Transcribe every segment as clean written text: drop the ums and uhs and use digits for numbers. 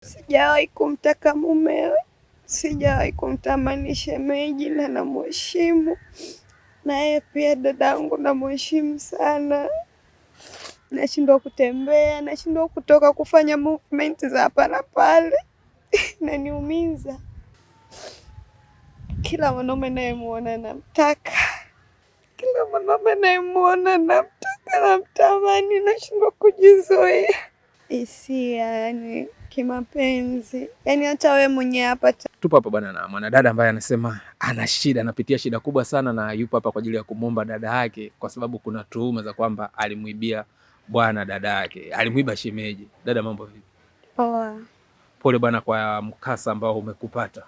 Sijawahi kumtaka mumewe, sijawahi kumtamani shemeji, na namheshimu. Na yeye pia dadangu namheshimu sana. Nashindwa kutembea, nashindwa kutoka kufanya movement za hapa na pale. Naniumiza. Kila mwanaume nayemuona namtaka, kila mwanaume nayemuona namtaka, namtamani, nashindwa kujizuia. Hisia yani kimapenzi, yani hata wewe mwenyewe hapa. Tupo hapa bwana na mwanadada ambaye anasema ana shida, anapitia shida kubwa sana, na yupo hapa kwa ajili ya kumwomba dada yake, kwa sababu kuna tuhuma za kwamba alimuibia bwana dada yake, alimuiba shemeji. Dada, mambo vipi? Poa. Pole bwana kwa mkasa ambao umekupata.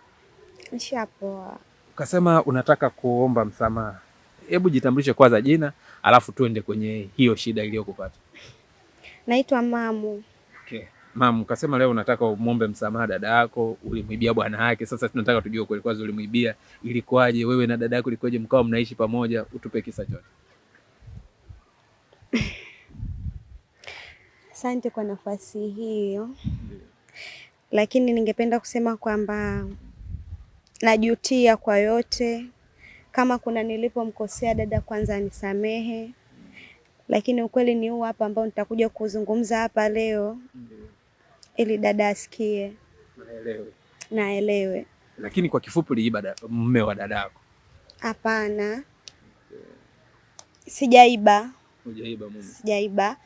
Nishapoa. Ukasema unataka kuomba msamaha. Hebu jitambulishe kwanza jina, alafu tuende kwenye hiyo shida iliyokupata. Naitwa Mamu. Okay. Mamu, ukasema leo unataka umuombe msamaha dada yako, ulimuibia bwana yake. Sasa tunataka tujue kweli kwanza ulimuibia, ilikuwaje, wewe na dada yako ilikuwaje, mkao mnaishi pamoja, utupe kisa chote. Asante kwa nafasi hiyo. Lakini ningependa kusema kwamba najutia kwa yote. Kama kuna nilipomkosea dada, kwanza nisamehe. Lakini ukweli ni huu hapa ambao nitakuja kuzungumza hapa leo. Ili dada asikie. Naelewe. Lakini kwa kifupi uliiba mume wa dadako? Hapana. Sijaiba. Hujaiba mume? Sijaiba.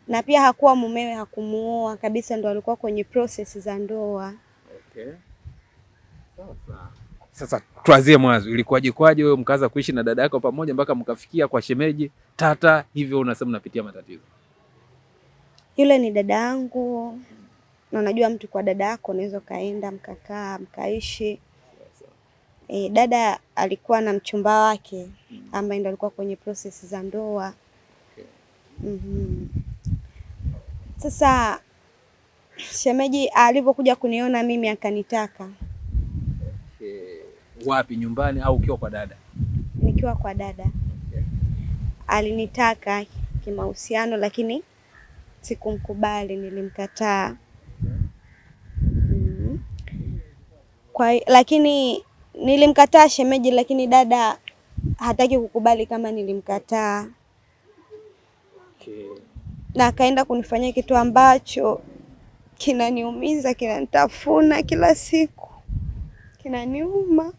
Na pia hakuwa mumewe, hakumuoa kabisa, ndo alikuwa kwenye process za ndoa. Okay. Sasa tuanzie mwanzo, ilikuwaje kwaje wewe mkaanza kuishi na dada yako pamoja mpaka mkafikia kwa shemeji tata hivyo unasema unapitia matatizo? Yule ni dada yangu. Na unajua mtu kwa dada yako unaweza kaenda mkakaa mkaishi. Dada alikuwa na mchumba wake ambaye ndo alikuwa kwenye process za ndoa. Sasa shemeji alipokuja kuniona mimi akanitaka. Wapi, nyumbani au ukiwa kwa dada? Nikiwa kwa dada. Alinitaka kimahusiano lakini sikumkubali, nilimkataa. Lakini nilimkataa shemeji, lakini dada hataki kukubali kama nilimkataa. Na akaenda kunifanyia kitu ambacho kinaniumiza, kinanitafuna kila siku, kinaniuma.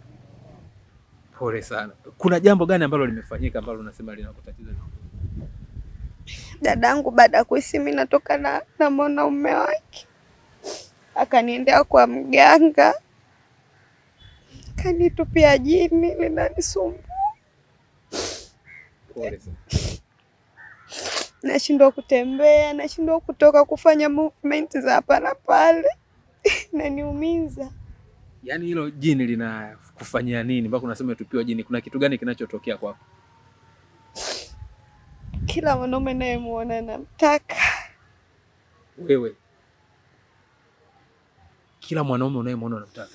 Pole sana. Kuna jambo gani ambalo limefanyika ambalo unasema linakutatiza? Dadangu baada ya kuhisi mimi natoka na mwanaume wake, akaniendea kwa mganga, kanitupia jini linanisumbua. Pole sana. Nashindwa kutembea, nashindwa kutoka kufanya movement za hapa na pale. Naniumiza. Yaani hilo jini linakufanyia nini mpaka unasema tupiwa jini? Kuna kitu gani kinachotokea kwako? Kila mwanaume nayemuona namtaka. Wewe? Kila mwanaume unayemuona unamtaka?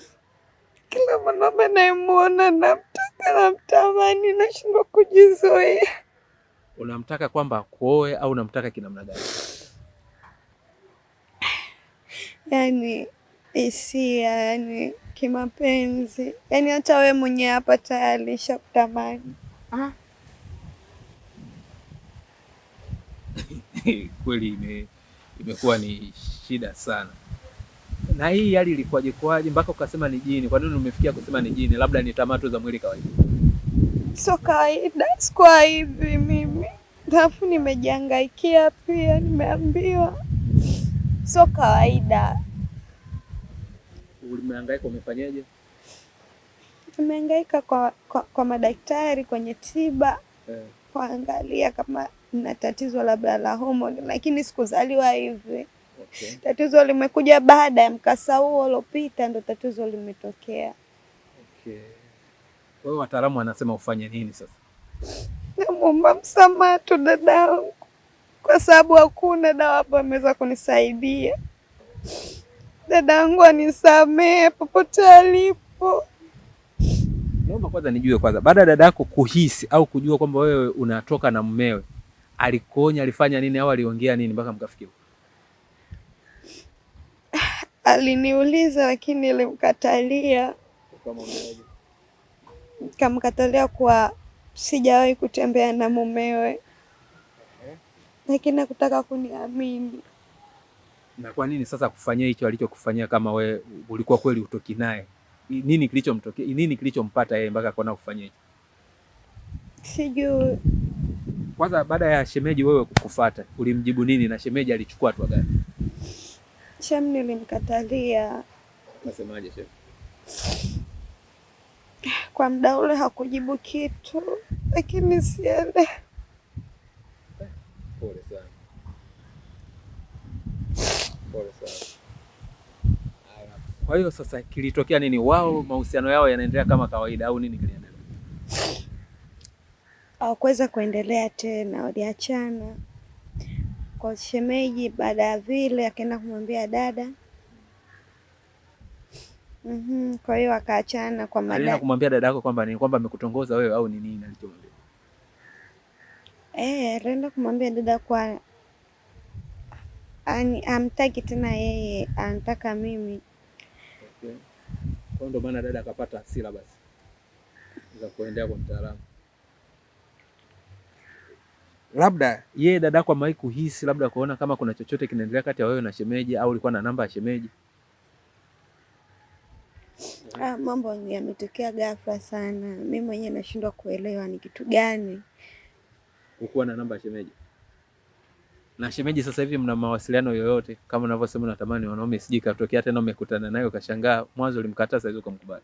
Kila mwanaume nayemuona namtaka, namtamani, nashindwa kujizuia. Unamtaka kwamba kuoe au unamtaka kinamna gani? Yani hisia, yani kimapenzi. Yani hata wewe mwenyewe hapa tayari nishakutamani. Kweli imekuwa ni shida sana. Na hii hali ilikuwaje kwaje mpaka ukasema ni jini? Kwa nini umefikia kusema ni jini? Labda ni tamaa tu za mwili kawaida. Sio kawaida, sikuwa hivi mimi. Alafu nimejihangaikia pia, nimeambiwa. Sio kawaida. Umehangaika, umefanyaje? Nimehangaika kwa madaktari kwenye tiba. Kuangalia kama na tatizo labda la homoni, lakini sikuzaliwa hivi. Okay. Tatizo limekuja baada ya mkasa huo uliopita, ndo tatizo limetokea. Okay. Kwa hiyo wataalamu wanasema ufanye nini sasa? Namuomba msamaha tu dadangu, kwa sababu hakuna dawa hapo ameweza kunisaidia. Dadangu anisamehe popote alipo. Naomba kwanza nijue kwanza, baada ya dada yako kuhisi au kujua kwamba wewe unatoka na mumewe, alikuonya, alifanya nini au aliongea nini mpaka mkafikia? Aliniuliza lakini nilimkatalia. Kamkatalia kwa sijawahi kutembea na mumewe, lakini hakutaka kuniamini. Na kwa nini sasa kufanyia hicho alichokufanyia kama we ulikuwa kweli utoki naye? Nini kilichomtokea? Nini kilichompata yeye mpaka akaona kufanyia hicho? Sijui. Kwanza baada ya shemeji wewe kukufuata, ulimjibu nini na shemeji alichukua hatua gani? Nilimkatalia. Unasemaje shemeji? Kwa muda ule hakujibu kitu, lakini siende. Pole sana. Pole sana. Kwa hiyo sasa kilitokea nini? Wao mahusiano yao yanaendelea kama kawaida au nini kiliendelea? Hawakuweza kuendelea tena, waliachana. Kwa shemeji baada ya vile akaenda kumwambia dada. Kwa hiyo akaachana kwa madada. Alienda kumwambia dada yako kwamba ni kwamba amekutongoza wewe au ni nini alichomwambia? Alienda kumwambia dada kwa amtaki tena yeye, anataka mimi. Okay. Kwa ndo maana dada akapata hasira basi za kuendea kwa mtaalamu. Labda yeye dada yako amewahi kuhisi labda kuona kama kuna chochote kinaendelea kati ya wewe na shemeji au ulikuwa na namba ya shemeji? Mambo yametokea ghafla sana, mimi mwenyewe nashindwa kuelewa ni kitu gani. Ukuwa na namba ya shemeji? Na shemeji sasa hivi mna mawasiliano yoyote? Kama unavyosema unatamani wanaume, siji katokea tena umekutana naye ukashangaa mwanzo ulimkataa sasa hizo ukamkubali.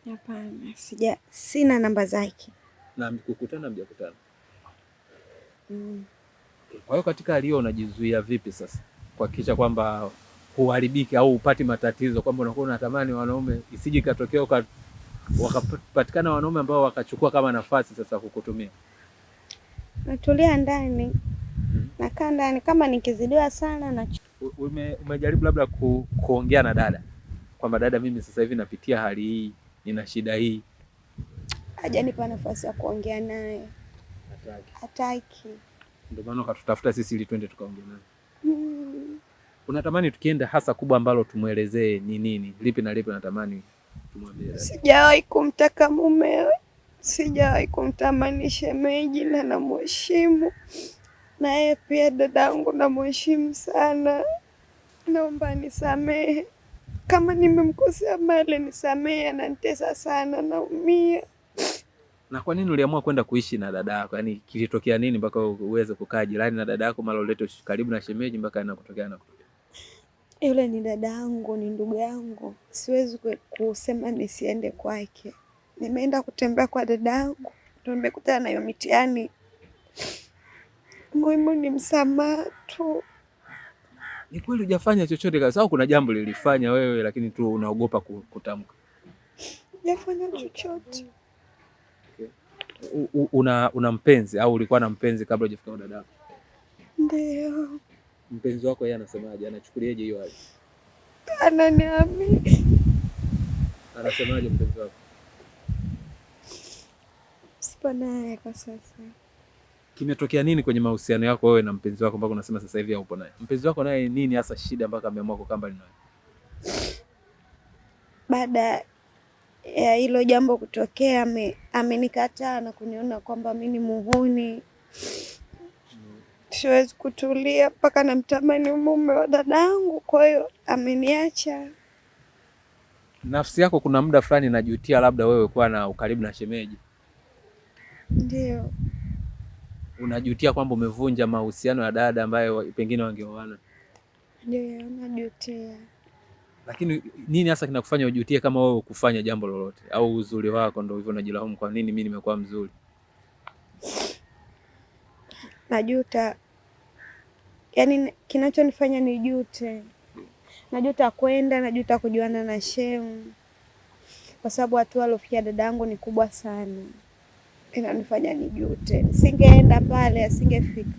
Hapana, sina namba zake. Na mkukutana mjakutana? Kwa hiyo katika hali hiyo unajizuia vipi sasa kuhakikisha kwamba huharibiki au upati matatizo, kwamba unakuwa unatamani wanaume isije katokea wakapatikana wanaume ambao wakachukua kama nafasi sasa kukutumia? Natulia ndani. Nakaa ndani, kama nikizidiwa sana na umejaribu labda kuongea na dada kwamba dada, mimi sasa hivi napitia hali hii, nina shida hii? Hajanipa nafasi ya kuongea naye. Hataki. Ndio maana ukatutafuta sisi ili twende tukaongea naye. Unatamani tukienda hasa kubwa ambalo tumuelezee ni nini? Lipi na lipi unatamani tumwambie dada? Sijawahi kumtaka mumewe, sijawahi kumtamani shemeji, na namheshimu. Na yeye pia dadangu namheshimu sana. Naomba nisamehe. Kama nimemkosea mali nisamehe, ananitesa sana, naumia. Na kwa nini uliamua kwenda kuishi na dada yako? Yaani kilitokea nini mpaka uweze kukaa jirani na dada yako mara ulete karibu na shemeji mpaka anakutokea na kutokea? Yule ni dada yangu, ni ndugu yangu. Siwezi kusema nisiende kwake. Nimeenda kutembea kwa dada yangu, ndio nimekutana na hiyo mitihani. Muhimu ni msamaha tu. Ni kweli hujafanya chochote kabisa au kuna jambo lilifanya wewe lakini tu unaogopa kutamka? Hujafanya chochote. Okay. Una mpenzi au ulikuwa na mpenzi kabla hujafika kwa dada yako? Ndio. Mpenzi wako yeye anasemaje? Anachukuliaje hiyo hali? Ananiamini. Anasemaje mpenzi wako? Sipo naye kwa sasa. Kimetokea nini kwenye mahusiano yako wewe na mpenzi wako mpaka unasema sasa hivi haupo naye? Mpenzi wako naye nini hasa shida mpaka ameamua kukaa mbali nawe? Baada ya hilo jambo kutokea, amenikataa na kuniona kwamba mimi ni muhuni. Siwezi kutulia mpaka namtamani mume wa dadangu, kwa hiyo ameniacha. Nafsi yako kuna muda fulani najutia labda wewe kuwa na ukaribu na shemeji? Ndio. Unajutia kwamba umevunja mahusiano ya dada ambaye pengine wangeoana? Ndio, najutia. Lakini nini hasa kinakufanya ujutie kama wewe kufanya jambo lolote? Au uzuri wako ndio hivyo unajilaumu, kwa nini mimi nimekuwa mzuri? Najuta. Yaani kinachonifanya nijute. Najuta kwenda, najuta kujuana na shemu. Kwa sababu hatua alofikia dadangu ni kubwa sana. Inanifanya nijute. Nisingeenda pale, asingefika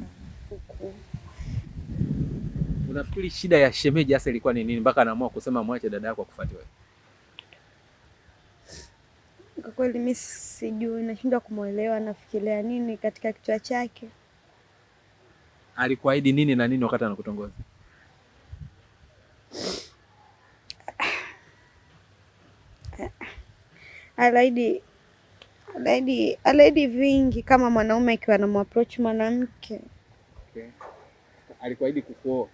huku. Unafikiri shida ya shemeji hasa ilikuwa ni nini mpaka anaamua kusema mwache dada yako akufuate wewe? Kwa kweli mimi sijui, nashindwa kumuelewa nafikiria nini katika kichwa chake. Alikuahidi nini na nini wakati anakutongoza? Alaidi vingi kama mwanaume akiwa na approach mwanamke. Okay. Alikuahidi kukuoa?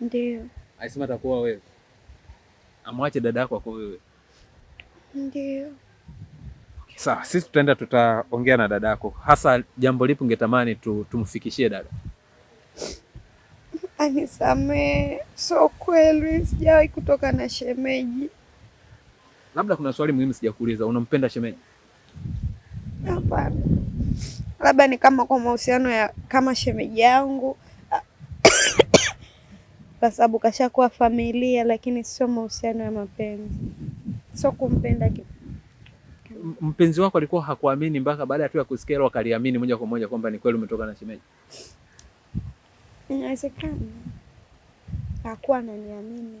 Ndio. Alisema atakuoa wewe? Amwache dada yako kwa wewe? Ndio. Okay, sawa, sisi tutaongea na dada yako. Hasa jambo lipi ungetamani tumfikishie dada? Anisamee, so kweli sijawahi kutoka na shemeji. Labda kuna swali muhimu sijakuuliza, unampenda shemeji? Hapana. Labda ni kama kwa mahusiano ya kama shemeji yangu kwa sababu kashakuwa familia, lakini sio mahusiano ya mapenzi. Sio kumpenda Mpenzi wako alikuwa hakuamini mpaka baada tu ya kusikia hilo akaliamini moja kwa moja kwamba ni kweli umetoka na shemeji? Inawezekana. Hakuwa ananiamini.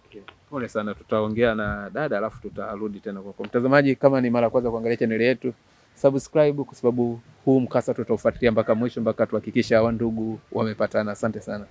Okay. Pole sana, tutaongea na dada alafu tutarudi tena kwako. Mtazamaji, kama ni mara kwanza kuangalia channel yetu, subscribe kwa sababu huu mkasa tutaufuatilia mpaka mwisho mpaka tuhakikisha hawa ndugu wamepatana. Asante sana.